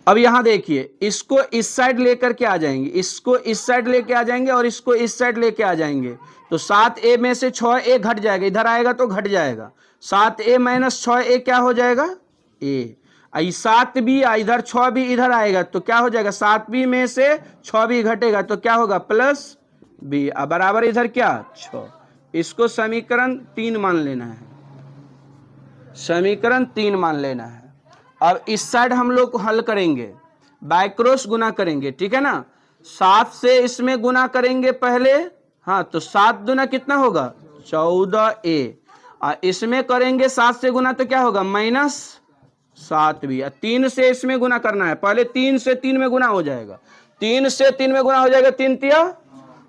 अब यहां देखिए, इसको इस साइड लेकर के आ जाएंगे, इसको इस साइड लेके आ जाएंगे और इसको इस साइड लेके आ जाएंगे, तो 7a में से 6a घट जाएगा, इधर आएगा तो घट जाएगा, 7a माइनस 6a क्या हो जाएगा a। 7b इधर 6b इधर आएगा तो क्या हो जाएगा, 7b में से 6b घटेगा तो क्या होगा प्लस b, अब बराबर इधर क्या 6। इसको समीकरण 3 मान लेना है, समीकरण 3 मान लेना है। अब इस साइड हम लोग हल करेंगे, बाय क्रॉस गुना करेंगे, ठीक है ना। 7 से इसमें गुना करेंगे पहले, हाँ तो 7 दूना कितना होगा 14a, और इसमें करेंगे 7 से गुना तो क्या होगा माइनस 7b। 3 से इसमें गुना करना है, पहले 3 से 3 में गुना हो जाएगा, 3 से 3 में गुना हो जाएगा, 3 तिया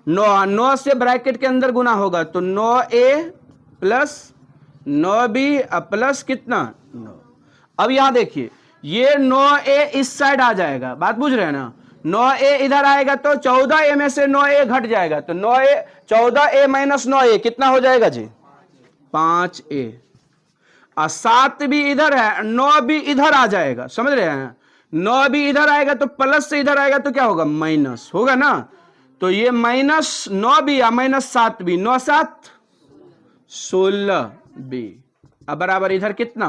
9, 9 से ब्रैकेट के अंदर गुना होगा तो 9a प्लस 9b प्लस कितना 9। अब यहां देखिए, ये 9a इस साइड आ जाएगा, बात बुझ रहे हैं ना, 9a इधर आएगा तो 14a में से 9a घट जाएगा, तो 9a 14a माइनस 9a कितना हो जाएगा जी 5a। और 7 भी इधर है, 9 भी इधर आ जाएगा, समझ रहे हैं, 9 भी इधर आएगा तो प्लस से इधर आएगा तो क्या होगा माइनस होगा ना, तो ये माइनस 9 भी या माइनस 7 भी, 9 7 16b, अब बराबर इधर कितना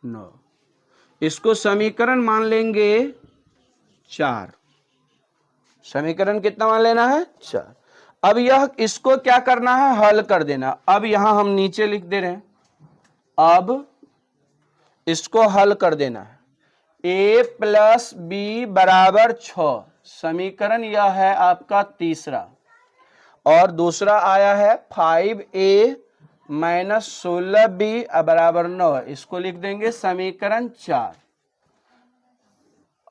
9। इसको समीकरण मान लेंगे 4, समीकरण कितना मान लेना है 4। अब यह इसको क्या करना है हल कर देना। अब यहां हम नीचे लिख दे रहे हैं, अब इसको हल कर देना है, a प्लस बी बराबर 6, समीकरण यह है आपका तीसरा, और दूसरा आया है 5a माइनस 16b बराबर 9, इसको लिख देंगे समीकरण 4,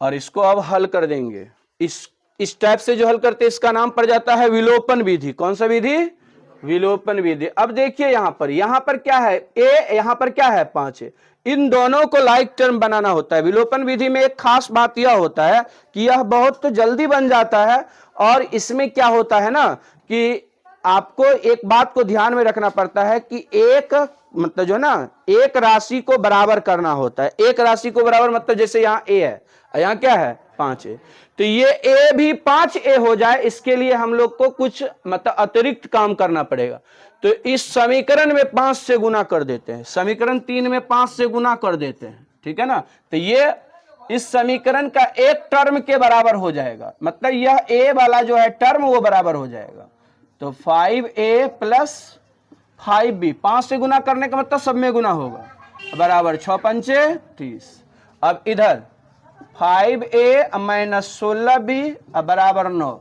और इसको अब हल कर देंगे। इस टाइप से जो हल करते हैं इसका नाम पड़ जाता है विलोपन विधि। कौन सा विधि विलोपन विधि। अब देखिए यहां पर क्या है a, यहां पर क्या है 5 है, इन दोनों को लाइक टर्म बनाना होता है। विलोपन विधि में एक खास बात यह होता है कि यह बहुत जल्दी बन जाता है, और इसमें क्या होता है ना कि आपको एक बात को ध्यान में रखना पड़ता है कि एक मतलब जो है ना एक राशि को बराबर करना होता है। एक राशि को बराबर मतलब जैसे यहाँ a है, यहाँ क्या है 5a, तो ये a भी 5a हो जाए, इसके लिए हम लोग को कुछ मतलब अतिरिक्त काम करना पड़ेगा। तो इस समीकरण में 5 से गुना कर देते हैं, समीकरण 3 में 5 से गुना कर देते हैं, ठीक है ना। तो ये इस समीकरण का एक टर्म के बराबर हो जाएगा, मतलब यह a वाला जो है टर्म वो बराबर हो जाएगा। तो 5a प्लस 5b, 5 से गुना करने का मतलब सब में गुना होगा, बराबर 6 पंचे 30। अब इधर 5a माइनस 16b बराबर 9।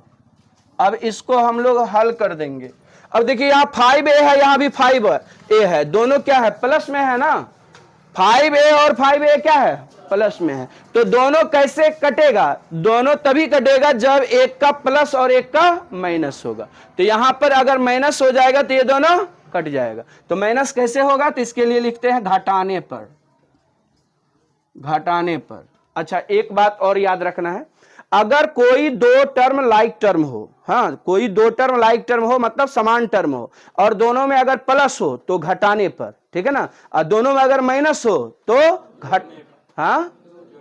अब इसको हम लोग हल कर देंगे। अब देखिए यहाँ 5a है, यहाँ भी 5a है, दोनों क्या है प्लस में है ना, 5a और 5a क्या है प्लस में है। तो दोनों कैसे कटेगा, दोनों तभी कटेगा जब एक का प्लस और एक का माइनस होगा। तो यहां पर अगर माइनस हो जाएगा तो ये दोनों कट जाएगा। तो माइनस कैसे होगा, तो इसके लिए लिखते हैं घटाने पर, घटाने पर। अच्छा एक बात और याद रखना है, अगर कोई दो टर्म लाइक टर्म हो, हाँ कोई दो टर्म लाइक टर्म हो मतलब समान टर्म हो, और दोनों में अगर प्लस हो तो घटाने पर, ठीक है ना, और दोनों में अगर माइनस हो तो घट, हाँ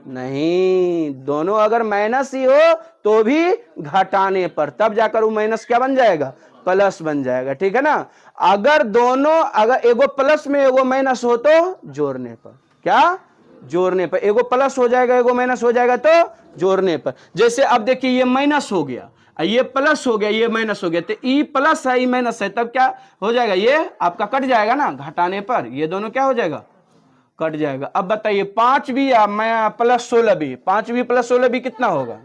नहीं, दोनों अगर माइनस ही हो तो भी घटाने पर, तब जाकर वो माइनस क्या बन जाएगा प्लस बन जाएगा, ठीक है ना। अगर दोनों अगर एगो प्लस में एगो माइनस हो तो जोड़ने पर, क्या जोड़ने पर, एगो प्लस हो जाएगा एगो माइनस हो जाएगा तो जोड़ने पर। जैसे अब देखिए ये माइनस हो गया, ये प्लस हो गया, ये माइनस हो गया, तो ई प्लस है ई माइनस है, तब क्या हो जाएगा ये आपका कट जाएगा ना घटाने पर, ये दोनों क्या हो जाएगा कट जाएगा। अब बताइए 5b या मैं plus 16b, 5b plus 16b कितना होगा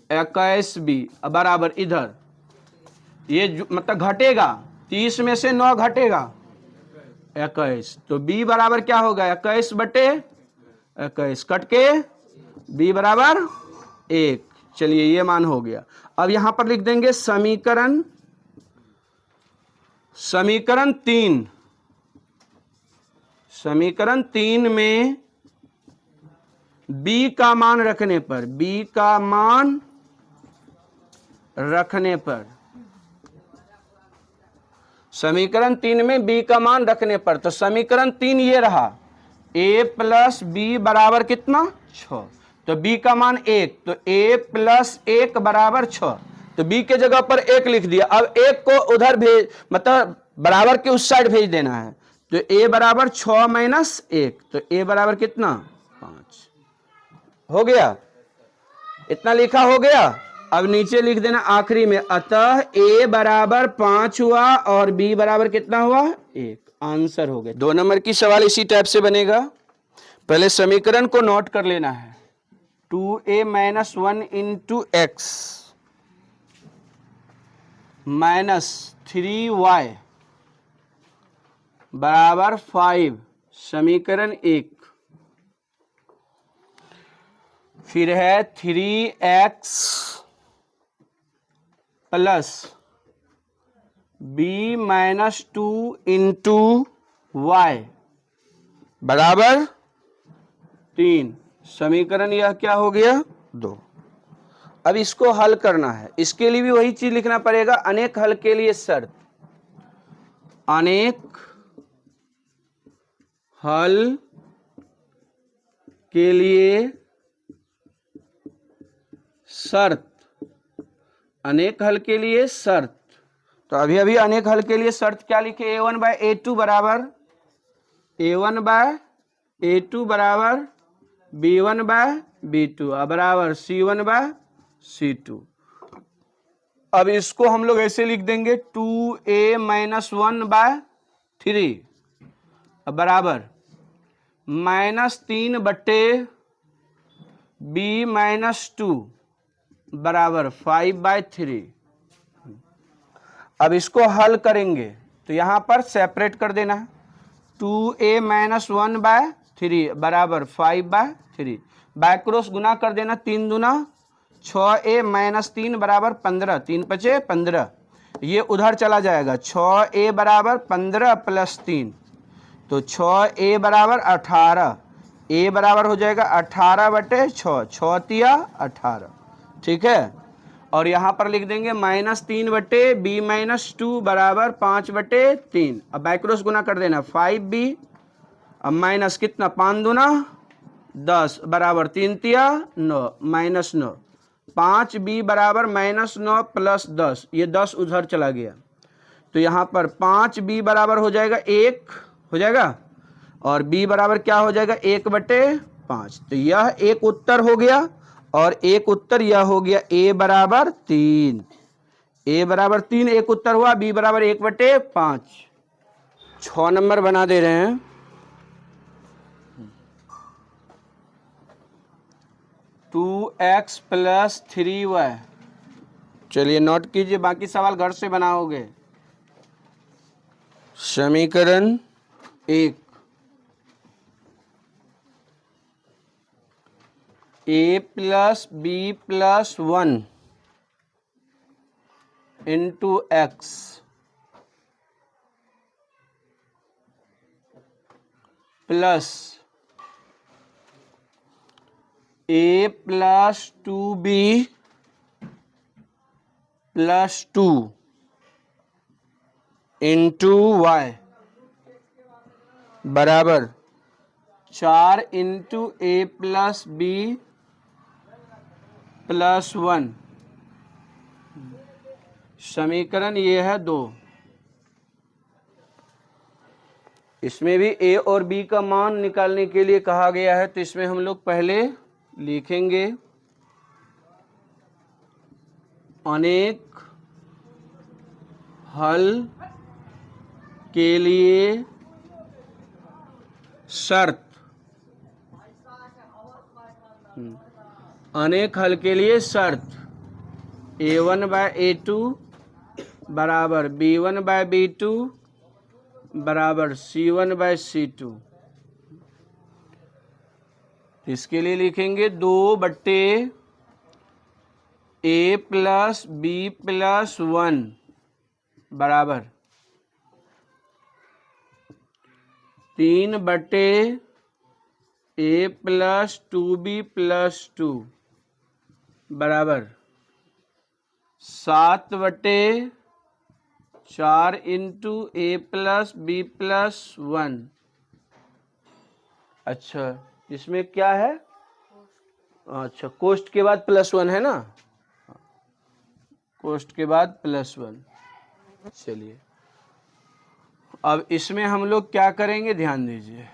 21b बराबर इधर ये मतलब घटेगा, 30 में से 9 घटेगा 21, तो b बराबर क्या होगा 21 बटे 21, कट के b बराबर 1। चलिए ये मान हो गया। अब यहां पर लिख देंगे समीकरण 3, समीकरण 3 में b का मान रखने पर, b का मान रखने पर, समीकरण 3 में b का मान रखने पर, तो समीकरण 3 ये रहा, a प्लस बी बराबर कितना 6, तो b का मान 1, तो a प्लस 1 बराबर 6, तो b के जगह पर 1 लिख दिया। अब 1 को उधर भेज, मतलब बराबर के उस साइड भेज देना है, तो a बराबर 6 माइनस 1, तो a बराबर कितना 5 हो गया। इतना लिखा हो गया। अब नीचे लिख देना आखिरी में, अतः a बराबर 5 हुआ और b बराबर कितना हुआ 1। आंसर हो गया। 2 नंबर की सवाल इसी टाइप से बनेगा। पहले समीकरण को नोट कर लेना है। 2a minus 1 into x minus 3y बराबर 5, समीकरण 1। फिर है 3x plus b minus 2 into y बराबर 3, समीकरण यह क्या हो गया 2। अब इसको हल करना है, इसके लिए भी वही चीज लिखना पड़ेगा, अनेक हल के लिए शर्त। अनेक हल के लिए शर्त, अनेक हल के लिए शर्त। तो अभी अनेक हल के लिए शर्त क्या लिखे, a1 बाय a2 बराबर a1 बाय a2 बराबर b1 बाय b2 बराबर c1 बाय c2। अब इसको हम लोग ऐसे लिख देंगे 2a माइनस 1 बाय 3 बराबर -3 बट्टे b माइनस 2 बराबर 5 बाय 3। अब इसको हल करेंगे तो यहां पर सेपरेट कर देना है, 2a माइनस 1 बाय 3 बराबर 5 बाय 3, बाय क्रॉस गुना कर देना, 3 दूना 6a माइनस 3 बराबर 15, 3 पचे 15, ये उधर चला जाएगा, 6a बराबर 15 प्लस 3, तो 6a बराबर 18, a बराबर हो जाएगा 18 बटे 6, 6 तिया 18, ठीक है। और यहाँ पर लिख देंगे -3 बटे b माइनस 2 बराबर 5 बटे 3, अब बाय क्रॉस गुना कर देना, 5b अब माइनस कितना 5 दूना 10 बराबर 3 तिया 9 माइनस 9, 5b बराबर -9 प्लस 10, ये 10 उधर चला गया, तो यहाँ पर 5b बराबर हो जाएगा 1 हो जाएगा, और b बराबर क्या हो जाएगा 1 बटे 5, तो यह एक उत्तर हो गया। और एक उत्तर यह हो गया a बराबर 3, a बराबर 3 एक उत्तर हुआ, b बराबर 1 बटे 5। 6 नंबर बना दे रहे हैं। टू एक्स प्लस 3y, चलिए नोट कीजिए, बाकी सवाल घर से बनाओगे। समीकरण 1, a plus b plus 1 into x plus a plus 2b plus 2 into y बराबर 4 into a plus b plus 1, समीकरण ये है 2। इसमें भी a और b का मान निकालने के लिए कहा गया है, तो इसमें हम लोग पहले लिखेंगे अनेक हल के लिए शर्त, अनेक हल के लिए शर्त, a1 बाय a2 बराबर b1 बाय b2 बराबर c1 बाय c2। इसके लिए लिखेंगे 2 बट्टे a प्लस b प्लस 1 बराबर 3 बटे a प्लस 2b प्लस 2 बराबर 7 बटे 4 into a plus b plus 1 अच्छा इसमें क्या है, अच्छा कोस्ट के बाद +1 है ना, कोस्ट के बाद +1। चलिए अब इसमें हम लोग क्या करेंगे, ध्यान दीजिए,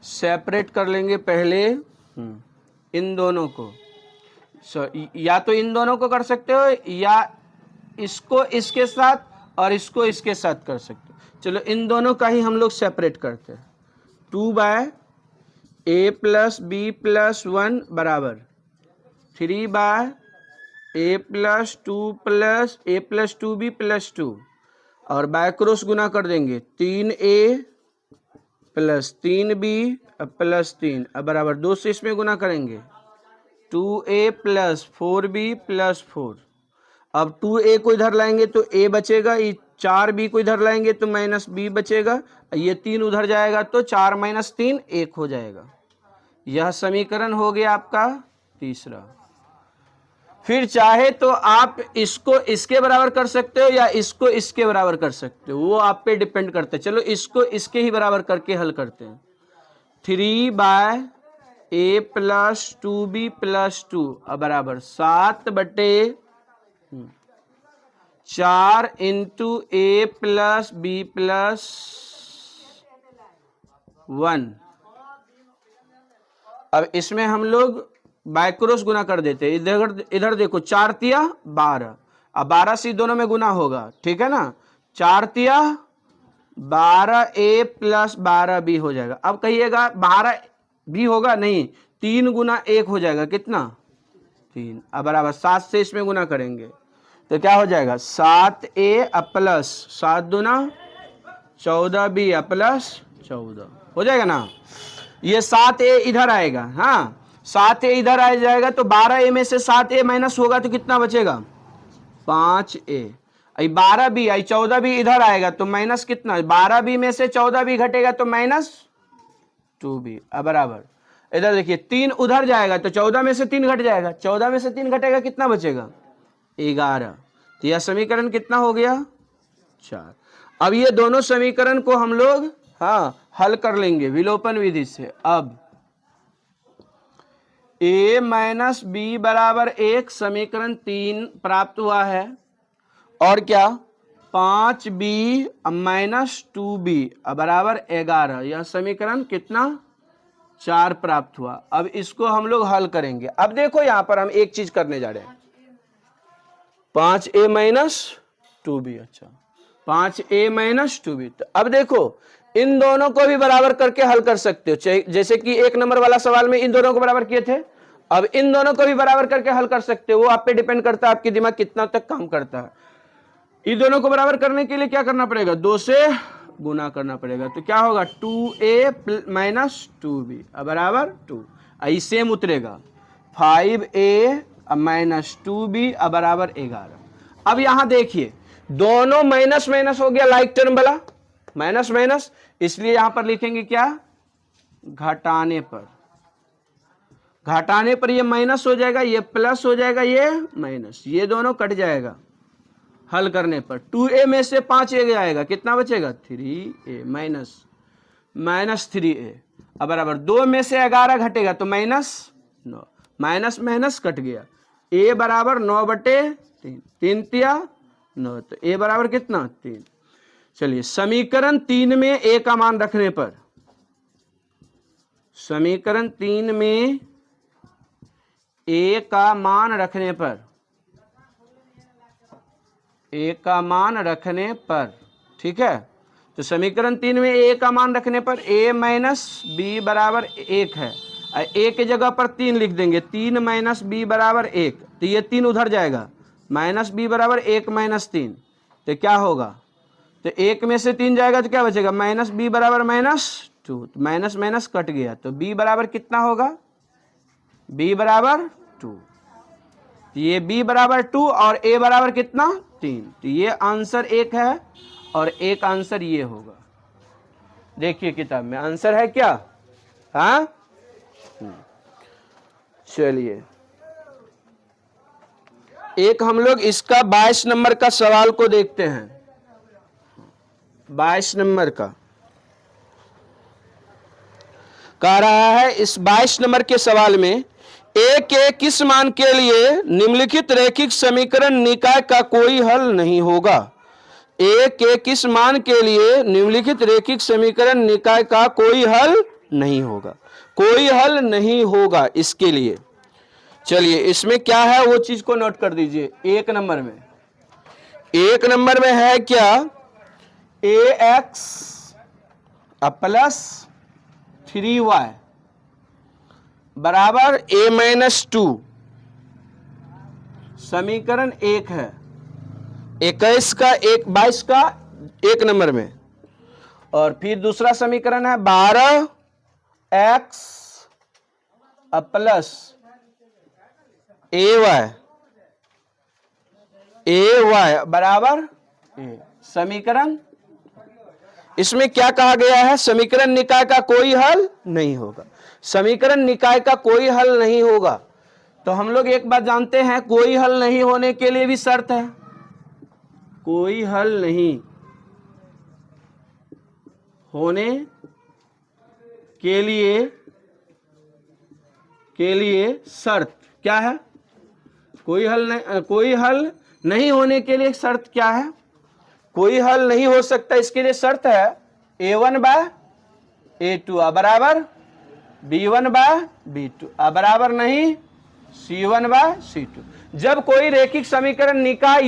सेपरेट कर लेंगे पहले इन दोनों को। या तो इन दोनों को कर सकते हो या इसको इसके साथ और इसको इसके साथ कर सकते हो। चलो इन दोनों का ही हम लोग सेपरेट करते हैं। 2/a + b + 1 बराबर 3/a + 2 + a + 2b + 2 और बाय क्रॉस गुना कर देंगे 3a + 3b + 3 अब बराबर 2 से इसमें गुना करेंगे 2a + 4b + 4। अब 2a को इधर लाएंगे तो a बचेगा, ये 4b को इधर लाएंगे तो -b बचेगा, ये 3 उधर जाएगा तो 4 - 3 1 हो जाएगा। यह समीकरण हो गया आपका तीसरा। फिर चाहे तो आप इसको इसके बराबर कर सकते हो या इसको इसके बराबर कर सकते हो, वो आप पे डिपेंड करता है। चलो इसको इसके ही बराबर करके हल करते हैं। 3/a + 2b + 2 अब बराबर 7/4 × a + b + 1। अब इसमें हम लोग बाय क्रॉस गुना कर देते हैं। इधर देखो 4 तिया 12, अब 12 से दोनों में गुना होगा, ठीक है ना। 4 तिया 12a + 12b हो जाएगा। अब कहिएगा 12b होगा, नहीं 3 × 1 हो जाएगा, कितना 3। अब बराबर 7 से इसमें गुना करेंगे तो क्या हो जाएगा 7a + 7 दूना 14b + 14 हो जाएगा ना। ये 7a इधर आएगा, हाँ 7a इधर आ जाएगा तो 12a में से 7a माइनस होगा तो कितना बचेगा 5a। 12b आई 14b इधर आएगा तो माइनस कितना, 12b में से 14b घटेगा तो -2b। अब बराबर इधर देखिए 3 उधर जाएगा तो 14 में से 3 घट जाएगा, 14 में से 3 घटेगा कितना बचेगा 11। तो यह समीकरण कितना हो गया 4। अब ये दोनों समीकरण को हम लोग हल कर लेंगे विलोपन विधि से। अब a - b = 1 समीकरण 3 प्राप्त हुआ है, और क्या 5b - 2b बराबर 11, यह समीकरण कितना 4 प्राप्त हुआ। अब इसको हम लोग हल करेंगे। अब देखो यहां पर हम एक चीज करने जा रहे हैं, 5a - 2b, अच्छा 5a - 2b। तो अब देखो इन दोनों को भी बराबर करके हल कर सकते हो, जैसे कि 1 नंबर वाला सवाल में इन दोनों को बराबर किए थे। अब इन दोनों को भी बराबर करके हल कर सकते हो, वो आप पे डिपेंड करता है आपकी दिमाग कितना तक काम करता है। इन दोनों को बराबर करने के लिए क्या करना पड़ेगा 2 से गुना करना पड़ेगा, तो क्या होगा 2a - 2b बराबर 2, आई सेम उतरेगा 5a - 2b बराबर 11। अब यहां देखिए दोनों माइनस माइनस हो गया, लाइक टर्म वाला माइनस माइनस, इसलिए यहां पर लिखेंगे क्या घटाने पर। घटाने पर ये माइनस हो जाएगा, ये प्लस हो जाएगा, ये माइनस, ये दोनों कट जाएगा हल करने पर। 2a में से 5a आएगा, कितना बचेगा 3a माइनस 3a। अब बराबर 2 में से 11 घटेगा तो -9, माइनस माइनस कट गया, a बराबर 9/3, 3 तिया 9, तो a बराबर कितना 3। चलिए समीकरण 3 में a का मान रखने पर, समीकरण 3 में a का मान रखने पर, a का मान रखने पर, ठीक है। तो समीकरण 3 में a का मान रखने पर a - b बराबर 1 है, a के जगह पर 3 लिख देंगे, 3 - b बराबर 1, तो ये 3 उधर जाएगा, -b बराबर 1 - 3, तो क्या होगा, तो 1 में से 3 जाएगा तो क्या बचेगा -b बराबर -2, तो माइनस माइनस कट गया, तो b बराबर कितना होगा b बराबर 2, ये b बराबर 2 और a बराबर कितना 3, तो ये आंसर 1 है और एक आंसर ये होगा। देखिए किताब में आंसर है क्या, हाँ चलिए एक हम लोग इसका 22 नंबर का सवाल को देखते हैं। 22 नंबर का कह रहा है इस 22 नंबर के सवाल में ए के किस मान के लिए निम्नलिखित रैखिक समीकरण निकाय का कोई हल नहीं होगा। ए के किस मान के लिए निम्नलिखित रैखिक समीकरण निकाय का कोई हल नहीं होगा, कोई हल नहीं होगा इसके लिए। चलिए इसमें क्या है वो चीज को नोट कर दीजिए। एक नंबर में है क्या, ए एक्स प्लस 3y बराबर a-2 समीकरण एक है। 21 का 22 का एक नंबर में, और फिर दूसरा समीकरण है 12x प्लस ay बराबर a समीकरण। इसमें क्या कहा गया है, समीकरण निकाय का कोई हल नहीं होगा, समीकरण निकाय का कोई हल नहीं होगा। तो हम लोग एक बात जानते हैं, कोई हल नहीं होने के लिए भी शर्त है, कोई हल नहीं होने के लिए शर्त क्या है, कोई हल नहीं होने के लिए शर्त क्या है, कोई हल नहीं हो सकता इसके लिए शर्त है a1/a2 बराबर b1/b2 बराबर नहीं c1/c2। जब कोई रैखिक समीकरण निकाय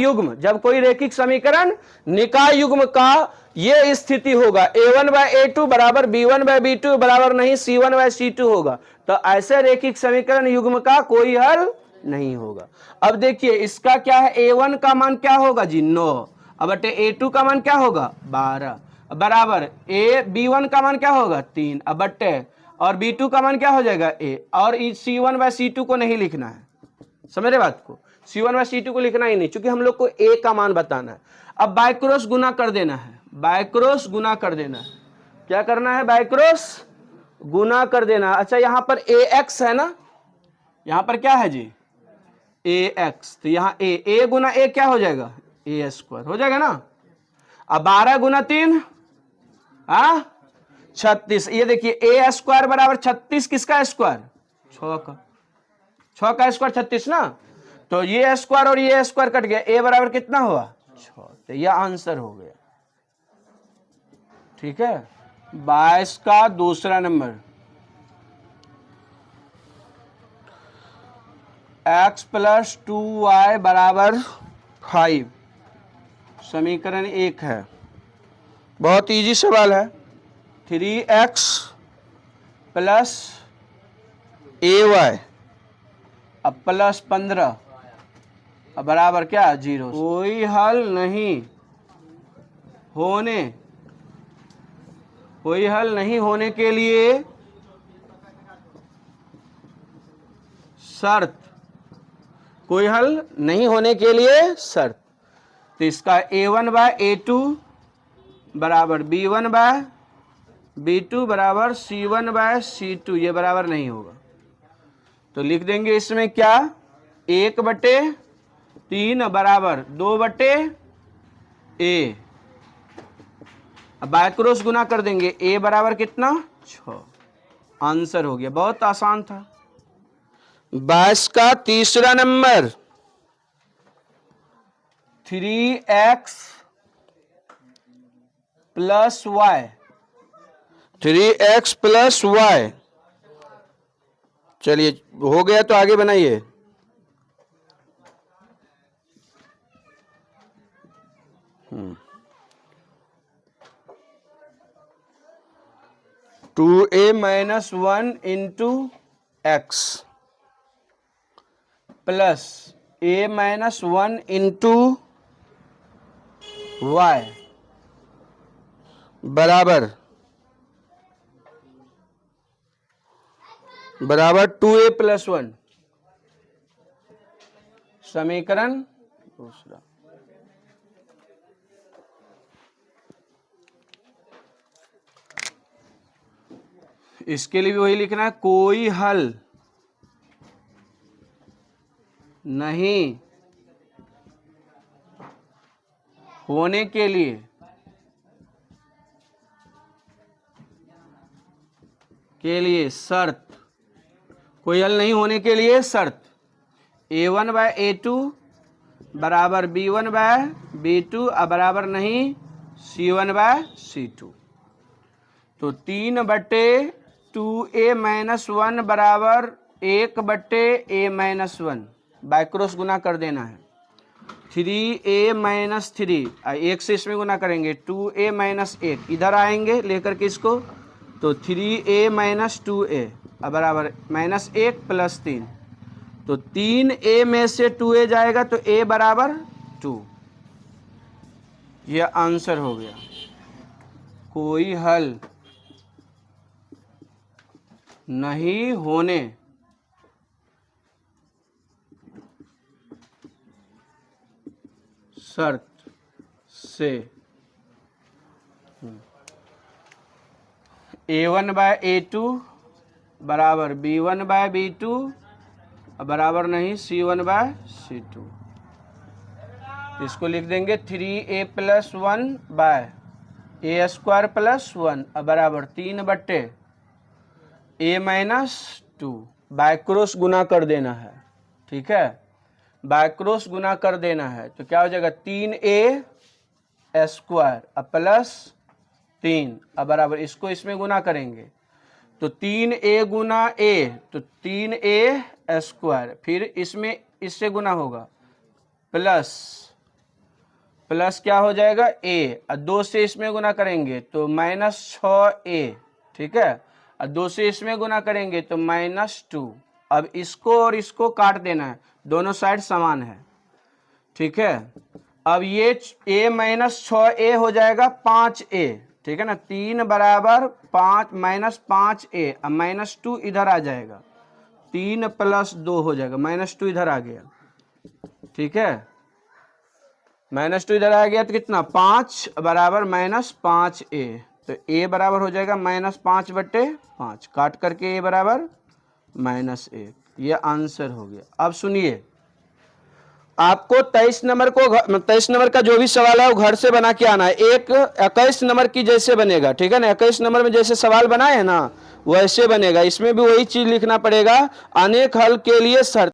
युग्म का ये स्थिति होगा a1/a2 बराबर b1/b2 बराबर नहीं c1/c2 होगा, तो ऐसे रैखिक समीकरण युग्म का कोई हल नहीं होगा। अब देखिए इसका क्या है, a1 का मान क्या होगा जी 9 बटे a2 का मान क्या होगा 12 बराबर b1 का मान क्या होगा 3 बटे और b2 का मान क्या हो जाएगा a, और c1/c2 को नहीं लिखना है, समझ रहे बात को, c1/c2 को लिखना ही नहीं, क्योंकि हम लोग को a का मान बताना है। अब बाय क्रॉस गुना कर देना है, क्या करना है, बाय क्रॉस गुना कर देना। अच्छा यहाँ पर ax है ना, यहाँ पर क्या है जी ax, तो यहाँ a गुना a क्या हो जाएगा a² हो जाएगा ना। अब 12 गुना 3 36, ये देखिए a² बराबर 36 किसका स्क्वायर 6 का स्क्वायर 36 ना, तो ये स्क्वायर और ये स्क्वायर कट गया, a बराबर कितना हुआ 6, तो यह आंसर हो गया। ठीक है, 22 का दूसरा नंबर, x + 2y बराबर 5 समीकरण एक है, बहुत इजी सवाल है। 3x + ay प्लस 15 बराबर क्या 0। कोई हल नहीं होने के लिए शर्त, कोई हल नहीं होने के लिए शर्त, तो इसका a1/a2 बराबर b1/b2 बराबर c1/c2 ये बराबर नहीं होगा, तो लिख देंगे इसमें क्या 1/3 बराबर 2/a, अब बाय क्रॉस गुना कर देंगे, a बराबर कितना 6, आंसर हो गया। बहुत आसान था। 22 का तीसरा नंबर, 3x + y, चलिए हो गया तो आगे बनाइए। Two a - 1 into x plus a - 1 into y बराबर 2a + 1 समीकरण दूसरा। इसके लिए भी वही लिखना है, कोई हल नहीं होने के लिए के लिए शर्त, कोई हल नहीं होने के लिए शर्त, a1 बाय a2 बराबर b1 बाय b2 बराबर नहीं c1 बाय c2। तो 3/2a माइनस 1 बराबर 1/a माइनस 1 बाय क्रॉस गुना कर देना है। 3a माइनस 3 एक से इसमें गुना करेंगे 2a माइनस 1 इधर आएंगे लेकर के इसको, तो 3a माइनस 2a बराबर माइनस 1 प्लस 3, तो 3a में से 2a जाएगा तो a बराबर 2। यह आंसर हो गया। कोई हल नहीं होने शर्त से a1 बाय a2 बराबर b1 बाय b2 बराबर नहीं c1 बाय c2। इसको लिख देंगे 3a plus 1 by a square plus 1 बराबर 3/a माइनस 2 बाय क्रॉस गुना कर देना है। ठीक है, बाय क्रॉस गुना कर देना है तो क्या हो जाएगा 3a स्क्वायर प्लस 3 बराबर इसको इसमें गुना करेंगे तो 3a गुना a तो 3a स्क्वायर, फिर इसमें इससे गुना होगा प्लस क्या हो जाएगा a, 2 से इसमें गुना करेंगे तो माइनस 6a। ठीक है, 2 से इसमें गुना करेंगे तो माइनस 2। अब इसको और इसको काट देना है, दोनों साइड समान है। ठीक है, अब ये a माइनस 6a हो जाएगा 5a। ठीक है ना, 3 बराबर 5 माइनस 5a, अब माइनस 2 इधर आ जाएगा, 3 प्लस 2 हो जाएगा, माइनस 2 इधर आ गया। ठीक है, माइनस 2 इधर आ गया तो कितना 5 बराबर माइनस 5a, तो a बराबर हो जाएगा माइनस 5/5, काट करके a बराबर माइनस 1। ये आंसर हो गया। अब सुनिए, आपको 23 नंबर का जो भी सवाल है वो घर से बना के आना है। एक 21 नंबर की जैसे बनेगा, ठीक है ना, 21 नंबर में जैसे सवाल बनाए है ना वैसे बनेगा। इसमें भी वही चीज लिखना पड़ेगा, अनेक हल के लिए शर्त।